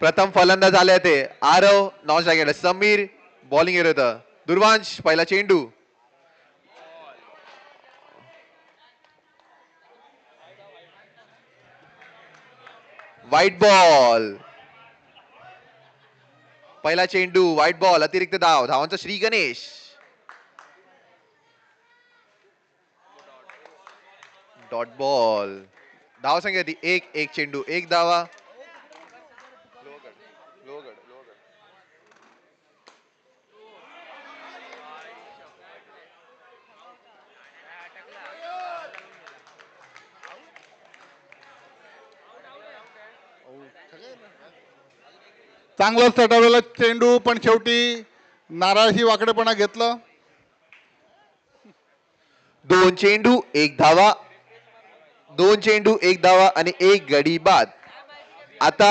प्रथम फलंदाज आले ते Aarav non striker Sameer bowling येत होतं. दुर्वांश पहिला चेंडू व्हाईट बॉल. पहिला चेंडू व्हाईट बॉल अतिरिक्त धाव धावांचा श्री गणेश. Dot ball. धाव संख्या ती एक चेंडू एक धावा. चांगलं सटवलेला चेंडू पण शेवटी नाराजी वाकडेपणा घेतलं. 2 चेंडू एक धावा. 2 चेंडू एक धावा आणि एक गडी बाद. आता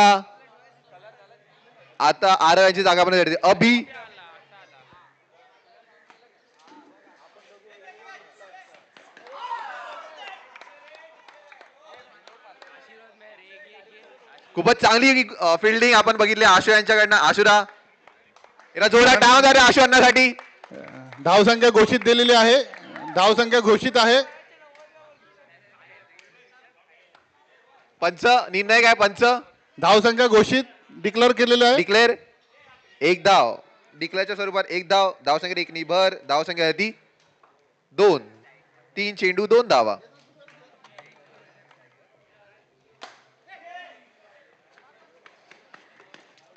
आरव यांची जागा पण भेटते. अभि खूपच चांगली फिल्डिंग आपण बघितली आशु यांच्याकडनं. आशुरा याला जोरात टाळ्या आशु आणण्यासाठी. धावसंख्या घोषित दिलेली आहे. धावसंख्या घोषित आहे. पंच निर्णय काय पंच. धावसंख्या घोषित डिक्लेअर केलेलं आहे. डिक्लेअर एक धाव. डिक्लेअरच्या स्वरूपात एक धाव. धावसंख्या एक निभर. धावसंख्या ती 2. 3 चेंडू 2 धावा.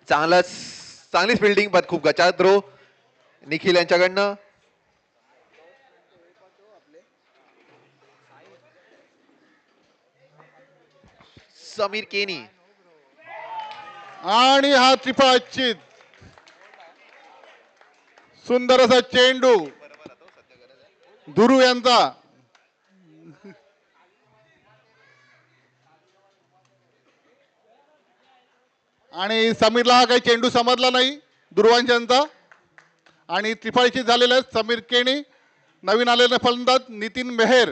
चांगलीच फिल्डिंग पण खूप गचाळ थ्रो निखिल यांच्याकडनं. समीर केनी आणि हा त्रिफळाचित सुंदर असा चेंडू दुरू यांचा. आणि समीरला हा काही चेंडू समजला नाही दुर्वांश यांचा. आणि त्रिफळाचित झालेला आहे. समीर केणी नवीन आलेले फलंदाज नितीन मेहर.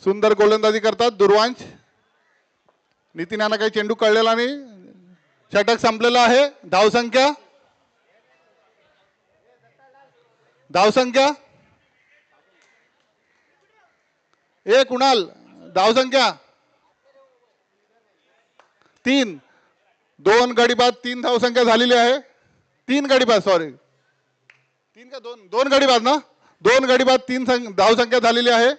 सुंदर गोलंदाजी करतात दुर्वांश. नितीन यांना काही चेंडू कळलेला नाही. षटक संपलेला आहे. धावसंख्या कुणाल धावसंख्या 3. 2 गडी बाद 3 धावसंख्या झालेली आहे. 3 गडी बाद सॉरी 3 का 2 गडी बाद ना. 2 गडी बाद 3 धावसंख्या झालेली आहे.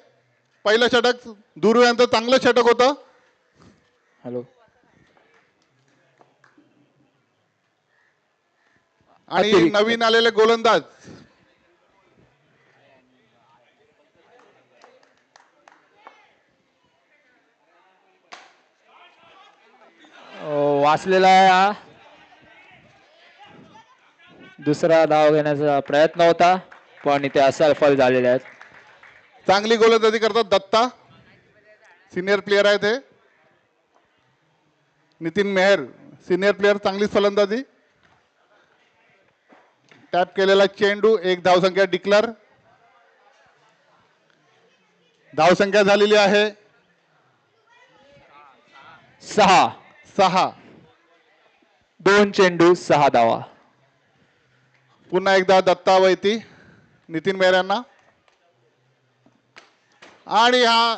पहिलं षटक दुरू यांचं चांगलं षटक होतं. हॅलो. आणि नवीन आलेले गोलंदाज वाचलेला आहे. हा दुसरा धाव घेण्याचा प्रयत्न होता पण इथे असफल झालेले आहेत. चांगली गोलंदाजी करतात दत्ता. सिनियर प्लेयर आहे ते. Nitin Meher senior player. चांगली फलंदाजी. टॅप केलेला चेंडू एक धावसंख्या डिक्लेअर. धावसंख्या झालेली आहे 6. 2 चेंडू 6 धावा. पुन्हा एकदा दत्ता वैती नितीन मेहर यांना. आणि हा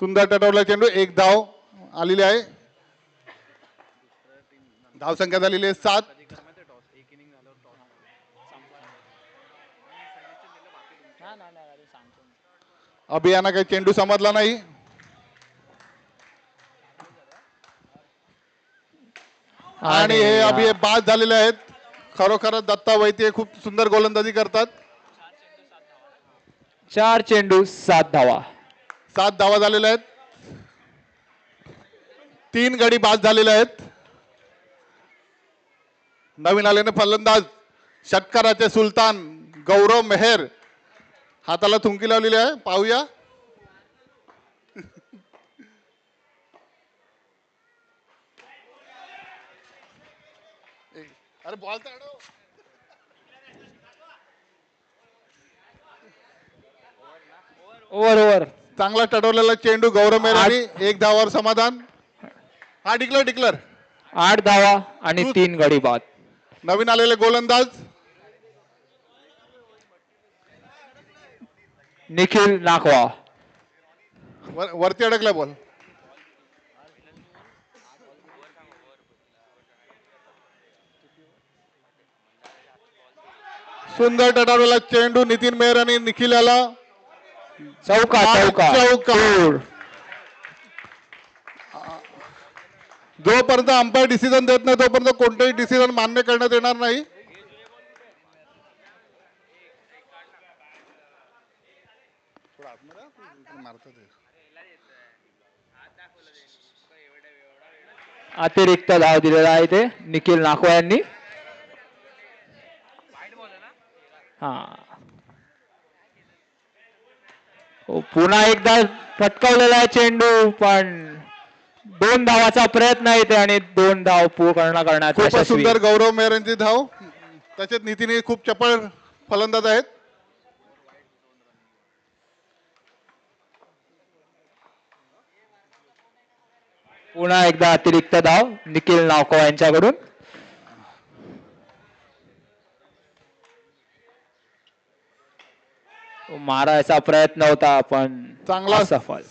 सुंदर टटवला चेंडू एक धाव आलेली आहे. धावसंख्या झालेली आहे 7. अभियाना काही चेंडू समजला नाही. आणि हे अभि बाद झालेले आहेत. खरोखरच दत्ता वैती खूप सुंदर गोलंदाजी करतात. 4 चेंडू 7 धावा. 7 धावा झालेल्या आहेत. 3 गडी बाद झालेले आहेत. नवीन आलेले फलंदाज षटकाराचे सुलतान गौरव मेहर हाताला थुंकी लावलेली आहे. पाहूया. अरे बॉल तर ओव्हर ओव्हर. चांगला टटवलेला चेंडू गौरव मेहरानी, 1 धावावर समाधान. हा डिक्लर 8 धावा आणि 3 गडी बाद. नवीन आलेले गोलंदाज निखिल नाखवा. वरती अडकला बॉल. सुंदर टटावलेला चेंडू नितीन मेहर आणि निखिल याला चौका चौका. चौका. जोपर्यंत अंपायर डिसिजन देत नाही तोपर्यंत कोणतेही डिसिजन मान्य करण्यात येणार नाही. अतिरिक्त धाव दिलेला आहे ते निखिल नाखवा यांनी. हा पुन्हा एकदा फटकावलेला आहे चेंडू, पण 2 धावाचा प्रयत्न आहे ते आणि 2 धाव पूर्ण करण्यात खूपच यशस्वी. सुंदर गौरव मेहर यांची धाव. त्याच्यात नितीन खूप चपळ फलंदाज आहेत. पुन्हा एकदा अतिरिक्त धाव निखिल नाखवा यांच्याकडून. मारायचा प्रयत्न होता पण चांगला असफल.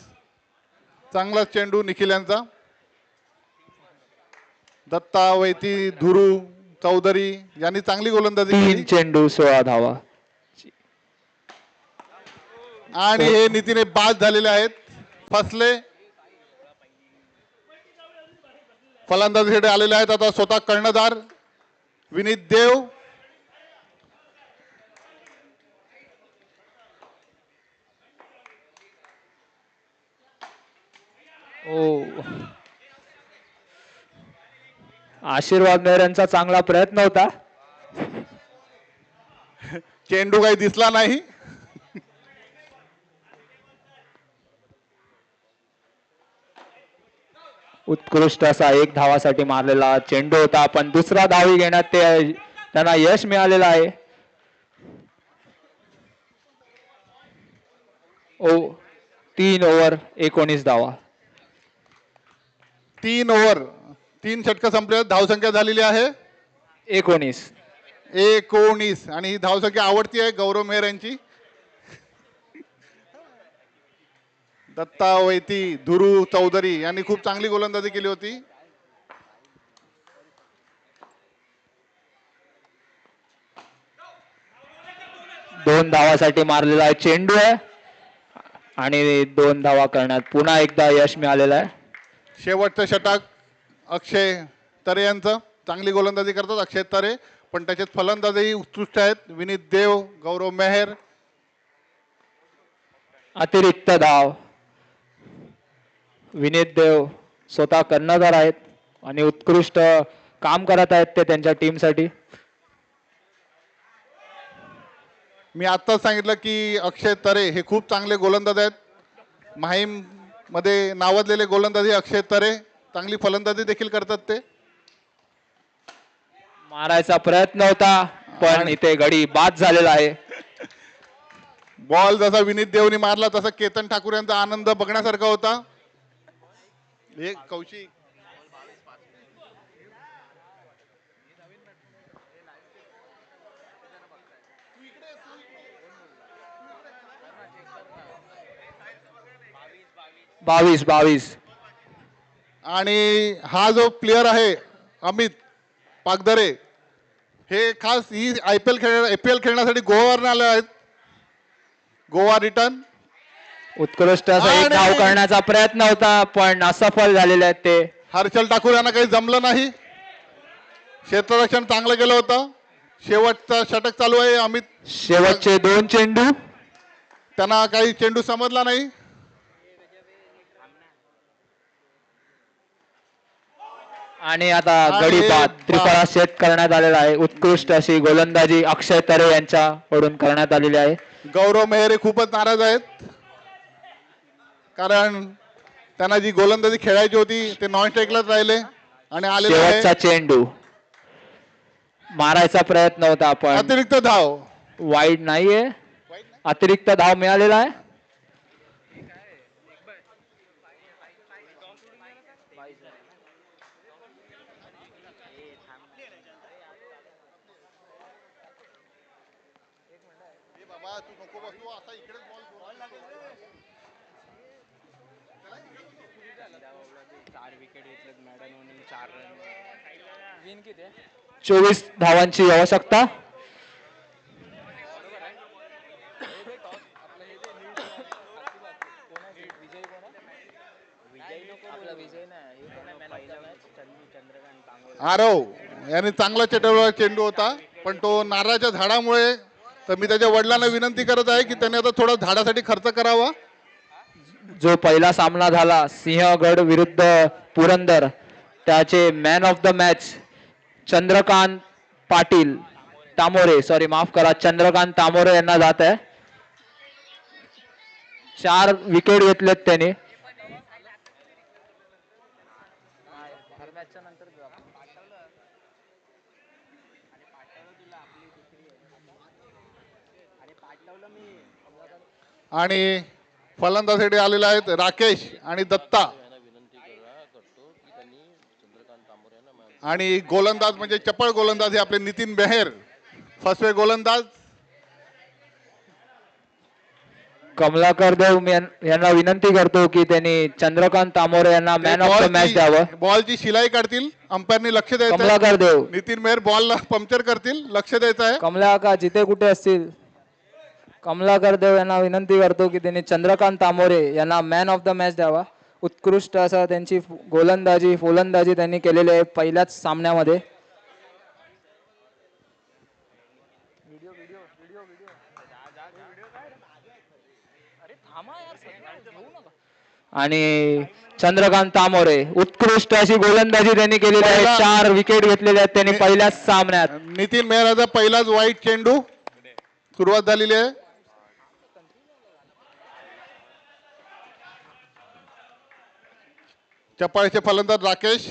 चांगला चेंडू निखिल यांचा. दत्ता वैती धुरू चौधरी यांनी चांगली गोलंदाजी 3 केली चेंडू 16 धावा. आणि हे नितीने बाद झालेले आहेत. फसले फलंदाजीसाठी आलेले आहेत आता स्वतः कर्णधार विनीत देव. आशीर्वाद मेहर यांचा चांगला प्रयत्न होता. चेंडू काही दिसला नाही. उत्कृष्ट असा 1 धावासाठी मारलेला चेंडू होता, पण दुसरा धावी घेण्यात ते त्यांना यश मिळालेलं आहे. 3 ओव्हर 19 धावा. 3 ओव्हर 3 षटक संपले. धावसंख्या झालेली आहे 19 आणि ही धावसंख्या आवडती आहे गौरव मेहर यांची. दत्ता वैती धुरू चौधरी यांनी खूप चांगली गोलंदाजी केली होती. दोन धावासाठी मारलेला चेंडू आहे आणि 2 धावा करण्यात पुन्हा एकदा यश मिळालेलं आहे. शेवटचं षटक अक्षय तरे यांचं. चांगली गोलंदाजी करतात अक्षय तरे, पण त्याच्यात फलंदाजही उत्कृष्ट आहेत. विनीत देव, गौरव मेहर. अतिरिक्त धाव विनीत देव स्वतः कर्णधार आहेत आणि उत्कृष्ट काम करत आहेत ते त्यांच्या टीमसाठी. मी आत्ताच सांगितलं की अक्षय तरे हे खूप चांगले गोलंदाज आहेत. माहीम मध्ये नावाजलेले गोलंदाजी अक्षय तरे. चांगली फलंदाजी देखील करतात ते. मारायचा प्रयत्न होता पण इथे गडी बाद झालेला आहे. बॉल जसा विनीत देवनी मारला तसा केतन ठाकूर यांचा आनंद बघण्यासारखा होता. एक कौशिक 22 आणि हा जो प्लेयर आहे अमित पागदरे हे खास ही APL खेळण्यासाठी गोवावरून आले आहेत. गोवा रिटर्न. उत्कृष्ट असा एक धाव करण्याचा प्रयत्न होता पण असफल झालेले आहेत ते. हर्षल ठाकूर यांना काही जमलं नाही. क्षेत्ररक्षण चांगलं केलं होतं. शेवटचा षटक चालू आहे. अमित शेवटचे 2 चेंडू. त्यांना काही चेंडू समजला नाही. आणि आता गडी बाद त्रिफळा सेट करण्यात आलेला आहे. उत्कृष्ट अशी गोलंदाजी अक्षय तरे यांच्याकडून करण्यात आलेली आहे. गौरव मेहरे खूपच नाराज आहेत कारण त्यांना जी गोलंदाजी खेळायची होती ते नॉन स्ट्राईकलाच राहिले आणि आलेले शेवटचा चेंडू मारायचा प्रयत्न होता पण अतिरिक्त धाव वाईड नाहीये. अतिरिक्त धाव मिळालेला आहे. तू नको बसू आता इकडेच बॉल चार विकेट घेतलेत मॅडम 4 रन विन किती 24 धावांची आवश्यकता. आरव यांनी चांगला चेंडूला चेंडू होता पण तो नारळाच्या झाडामुळे. तर मी त्याच्या वडिलांना विनंती करत आहे की त्यांनी आता थोडा झाडासाठी खर्च करावा. जो पहिला सामना झाला सिंहगड विरुद्ध पुरंदर त्याचे man of the match Chandrakant Patil तामोरे सॉरी माफ करा चंद्रकांत तामोरे यांना जात आहे. 4 विकेट घेतलेत त्यांनी. आणि फलंदाजीसाठी आलेले आहेत राकेश आणि दत्ता. आणि गोलंदाज म्हणजे चपळ गोलंदाज हे आपले नितीन बेहेर फसवे गोलंदाज. कमलाकर देव यांना विनंती करतो की त्यांनी चंद्रकांत तामोरे यांना मॅन ऑफ द मॅच द्यावं. बॉलची शिलाई काढतील अंपायरनी लक्ष द्यायचं. कमलाकर देव नितीन मेहर बॉल पंक्चर करतील लक्ष द्यायचं आहे. कमलाकर जिथे कुठे असतील कमलाकर देव यांना विनंती करतो की त्यांनी चंद्रकांत तामोरे यांना मॅन ऑफ द मॅच द्यावा. उत्कृष्ट असं त्यांची गोलंदाजी फलंदाजी त्यांनी केलेली आहे पहिल्याच सामन्यामध्ये. आणि चंद्रकांत तामोरे उत्कृष्ट अशी गोलंदाजी त्यांनी केलेली आहे. 4 विकेट घेतलेले आहेत त्यांनी पहिल्याच सामन्यात. नितीन मेहराचा पहिलाच वाईट चेंडू सुरुवात झालेली आहे. चपाळीचे फलंदाज राकेश.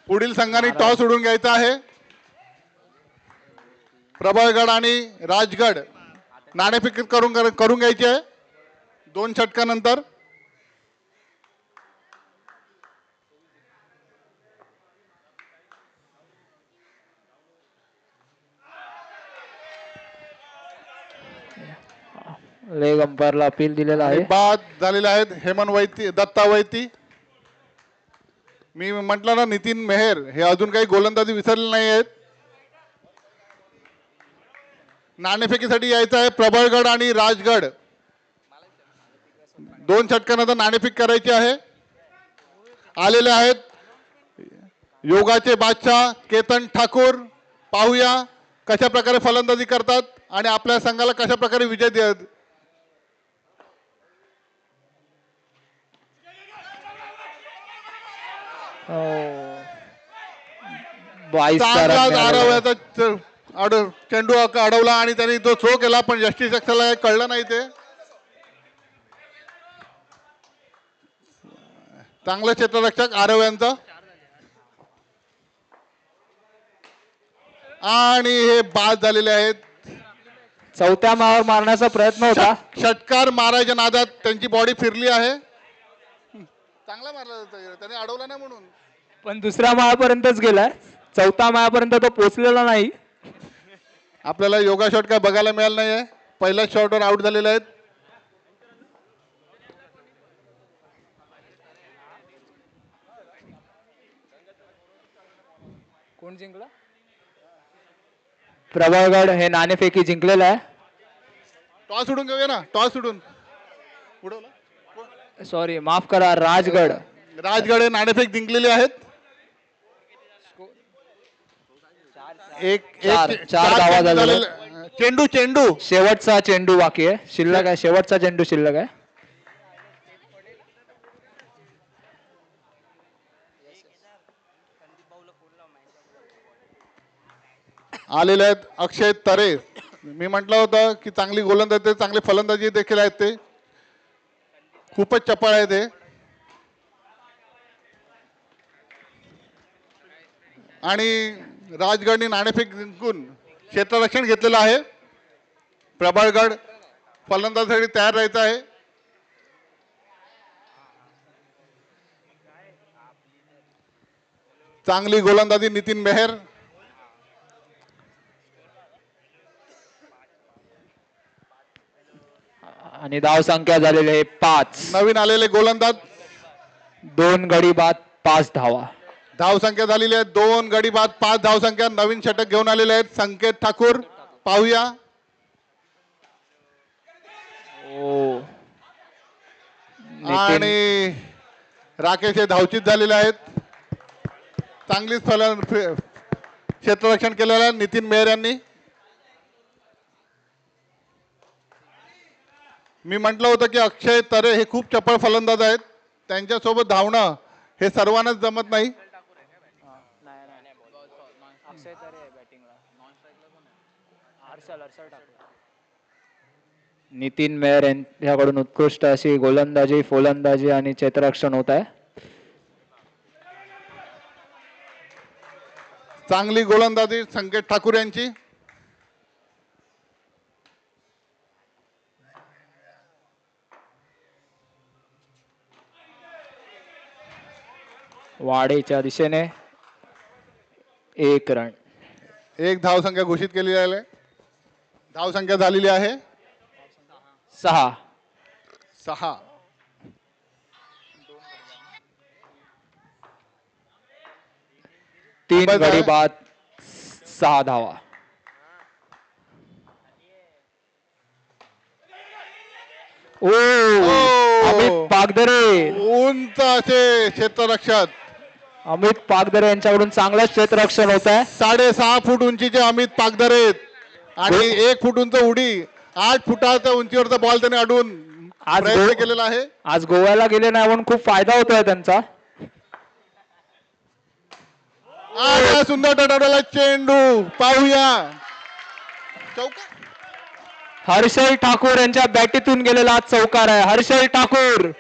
पुढील संघाने टॉस उडून घ्यायचा आहे. प्रबळगड आणि राजगड नाणेफेक करून घ्यायची आहे 2 षटकानंतर. लेग अंपायरला अपील दिलेला आहे. बाद झालेले आहेत हेमंत वैती दत्ता वैती. मी म्हटलं ना नितीन मेहर हे अजून काही गोलंदाजी विसरले नाही आहेत. नाणेफेकीसाठी यायचं आहे प्रबळगड आणि राजगड. 2 षटकानंतर नाणेफेक करायची आहे. आलेले आहेत योगाचे बादशाह केतन ठाकूर. पाहूया कशा प्रकारे फलंदाजी करतात आणि आपल्या संघाला कशा प्रकारे विजय देत. चेंडू अडवला आणि त्यांनी तो थ्रो केला पण यष्टीरक्षकाला कळलं नाही. ते चांगलं क्षेत्ररक्षक आरव यांचं. आणि हे बाद झालेले आहेत. चौथ्या मावर मारण्याचा प्रयत्न होता. षटकार मारायच्या नादात त्यांची बॉडी फिरली आहे. चांगला मारला त्याने अडवला नाही म्हणून. पण दुसऱ्या माळापर्यंतच गेलाय. चौथ्या माळापर्यंत तो पोहोचलेला नाही. आपल्याला योगा शॉट काय बघायला मिळाला नाहीये. पहिल्याच शॉटवर आउट झालेले आहेत. कोण जिंकला? प्रबळगड हे नाणेफेकी जिंकलेला आहे. टॉस उडून घेऊया ना. टॉस उडून उडवला सॉरी माफ करा राजगड. राजगड हे नाणेफेक जिंकलेले आहेत. चार धावा झालेले. चेंडू चेंडू शेवटचा चेंडू बाकी आहे. शिल्लक आहे. शेवटचा चेंडू शिल्लक आहे. आलेले आहेत अक्षय तरे. मी म्हटलं होतं की चांगली गोलंदाजी चांगली फलंदाजी देखील आहेत. ते खूपच चपळ आहे ते. आणि राजगडने नाणेफेक जिंकून क्षेत्ररक्षण घेतलेलं आहे. प्रबळगड फलंदाजीसाठी तयार राहायचं आहे. चांगली गोलंदाजी नितीन मेहर. आणि धाव संख्या झालेली आहे 5. नवीन आलेले गोलंदाज. 2 गडी बाद 5 धावा. धाव संख्या झालेली आहे 2 गडी बाद 5 धाव संख्या. नवीन षटक घेऊन आलेले आहेत संकेत ठाकूर. पाहूया. ओ आणि राकेश हे धावचित झालेले आहेत. चांगलीच क्षेत्ररक्षण केलेलं आहे नितीन मेहर यांनी. मी म्हटलं होतं की अक्षय तरे हे खूप चपळ फलंदाज आहेत. त्यांच्यासोबत धावणं हे सर्वांनाच जमत नाही. नितीन मेहर यांच्याकडून उत्कृष्ट अशी गोलंदाजी, फलंदाजी आणि क्षेत्ररक्षण होत आहे. चांगली गोलंदाजी संकेत ठाकूर यांची. वाडेच्या दिशेने 1 रन. 1 धाव संख्या घोषित केलेली आहे. धाव संख्या झालेली आहे 6. 6. 3 गडी बाद 6 धावा. ओ अमित पागदरे. उंच असे क्षेत्ररक्षक अमित पागदरे यांच्याकडून चांगलं क्षेत्ररक्षण होत आहे. 6.5 फूट उंचीचे अमित पागदरे आणि 1 फूट उंच उडी. 8 फुटाच्या उंचीवरचा बॉल त्याने अडून प्रयत्न केलेला आहे. आज गोव्याला गेले नाही म्हणून खूप फायदा होतोय त्यांचा. सुंदर टटावलेला चेंडू. पाहूया. चौकार. हर्षल ठाकूर यांच्या बॅटीतून गेलेला चौकार आहे. हर्षल ठाकूर.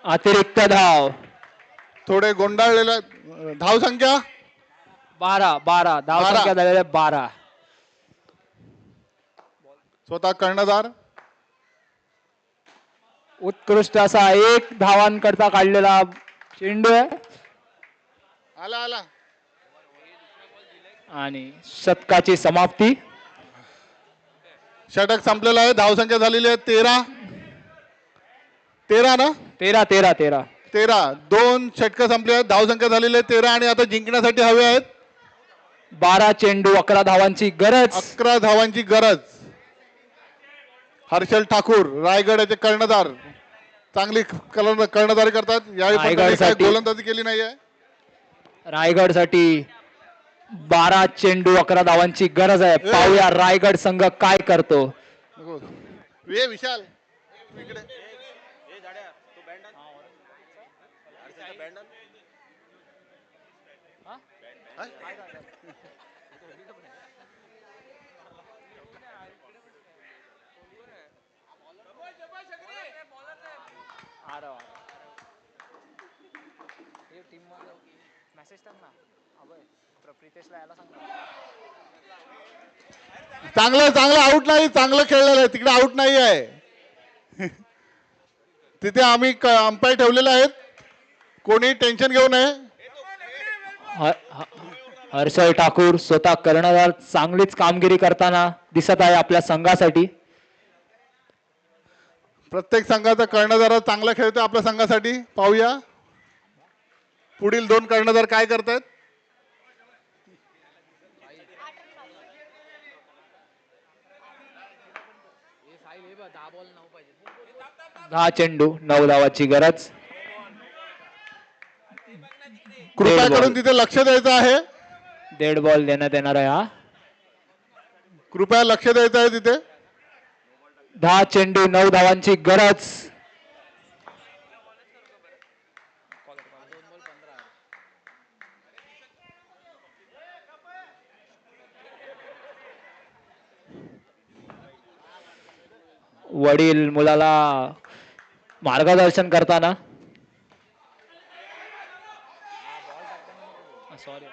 अतिरिक्त धाव. थोडे गोंधळलेला. धाव संख्या 12. धाव संख्या झालेल्या 12. स्वतः कर्णधार. उत्कृष्ट असा 1 धावांकरता काढलेला चेंडू आहे. आला. आणि शतकाची समाप्ती. षटक संपलेला आहे. धाव संख्या झालेली आहे 13 ना. 13. 2 षटक संपले आहेत. धाव संख्या झालेली आहे 13 आणि आता जिंकण्यासाठी हवे आहेत 12 चेंडू 11 धावांची गरज. 11 धावांची गरज. हर्षल ठाकूर रायगडचे कर्णधार चांगली कर्णधारी करतात. यावेळी काही गोलंदाजी केली नाहीये. रायगडसाठी 12 चेंडू 11 धावांची गरज आहे. पाहूया रायगड संघ काय करतो. विशाल इकडे. चांगलं आउट नाही. चांगलं खेळलेलं आहे. तिकडे आउट नाही आहे. तिथे आम्ही अंपायर ठेवलेले आहेत. कोणी टेन्शन घेऊ नये. हर्षल ठाकूर स्वतः कर्णधार चांगलीच कामगिरी करताना दिसत आहे आपल्या संघासाठी. प्रत्येक संघाचा कर्णधार चांगला खेळतोय आपल्या संघासाठी. पाहूया पुढील 2 कर्णधार काय करतायत. 10 चेंडू 9 धावाची गरज. कृपया करून तिथे लक्ष द्यायचं आहे. डेड बॉल देण्यात येणार आहे. हा कृपया लक्ष द्यायचं आहे तिथे. 10 चेंडू 9 धावांची गरज. वडील मुलाला मार्गदर्शन करताना. सॉरी.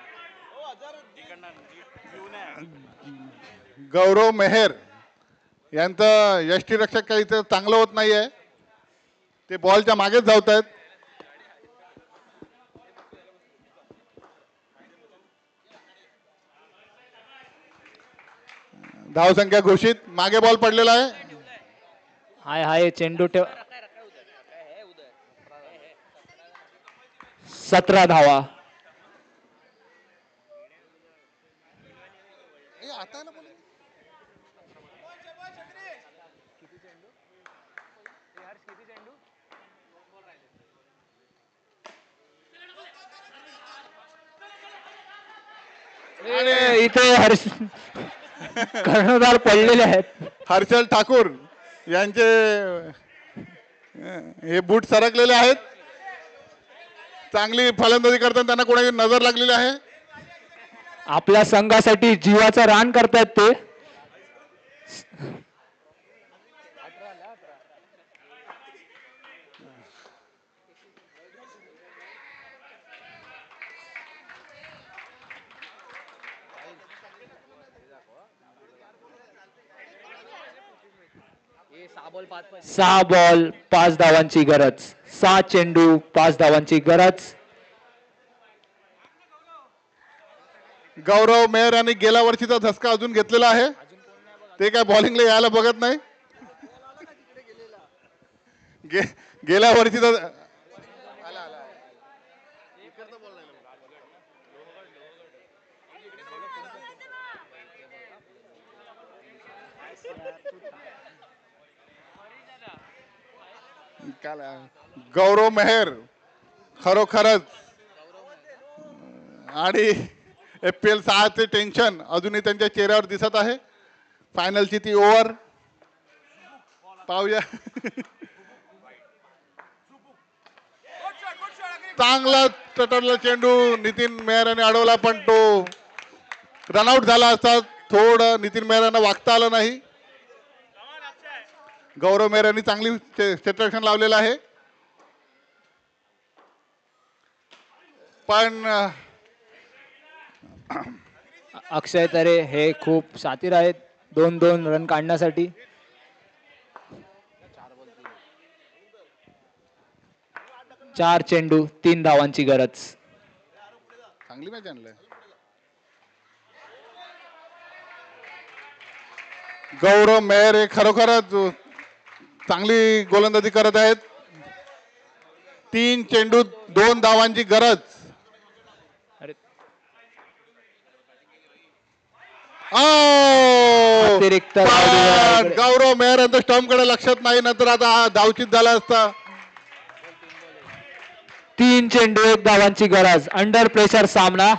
गौरव मेहर यांचं यष्टीरक्षक काही इथं चांगलं होत नाहीये. ते बॉलच्या मागेच धावत आहेत. धावसंख्या घोषित. मागे बॉल पडलेला आहे. हाय चेंडू ठेव. 17 धावा. इथे कर्णधार पडलेले आहेत. हर्षल ठाकूर यांचे हे बूट सरकलेले आहेत. चांगली फलंदाजी करताना त्यांना कोणाची नजर लागलेली आहे. आपल्या संघासाठी जीवाचं रान करतायत ते. सहा बॉल 5 धावांची गरज. 6 चेंडू 5 धावांची गरज. गौरव मेहर यांनी गेल्या वर्षीचा धसका अजून घेतलेला आहे. ते काय बॉलिंगला यायला बघत नाही. गेल्या वर्षीचा गौरव मेहर खरोखरच आणि FPL 6चे टेन्शन अजूनही त्यांच्या चेहऱ्यावर दिसत आहे. फायनलची ती ओव्हर पाहूया. चांगला तटरला चेंडू नितीन मेहर यांनी अडवला, पण तो रनआउट झाला असता. थोडं नितीन मेहर यांना वागता आलं नाही. गौरव मेहर यांनी चांगली क्षेत्ररक्षण लावलेलं आहे, पण अक्षय तरे हे खूप शातीर आहेत 2-2 रन काढण्यासाठी. चार चेंडू 3 धावांची गरज. चांगली मॅच आणलंय. गौरव मेहर हे खरोखरच चांगली गोलंदाजी करत आहेत. 3 चेंडू 2 धावांची गरज. अतिरिक्त गौरव मेहर यांचं स्टंप कडे लक्षात नाही, नंतर आता हा धावचित झाला असता. 3 चेंडू 1 धावांची गरज. अंडर प्रेशर सामना.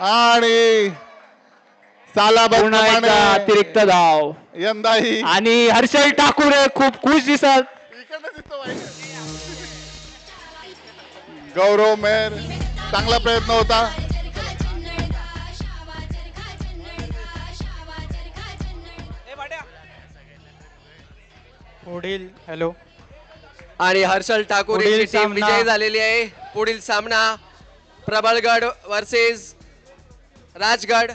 आणि सालाबाद अतिरिक्त धाव यंदाही. आणि हर्षल ठाकूर हे खूप खुश दिसत. गौरव मेहर चांगला प्रयत्न होता. पुढील हॅलो आणि हर्षल ठाकूर यांची टीम विजयी झालेली आहे. पुढील सामना प्रबळगड वर्सेस राजगड.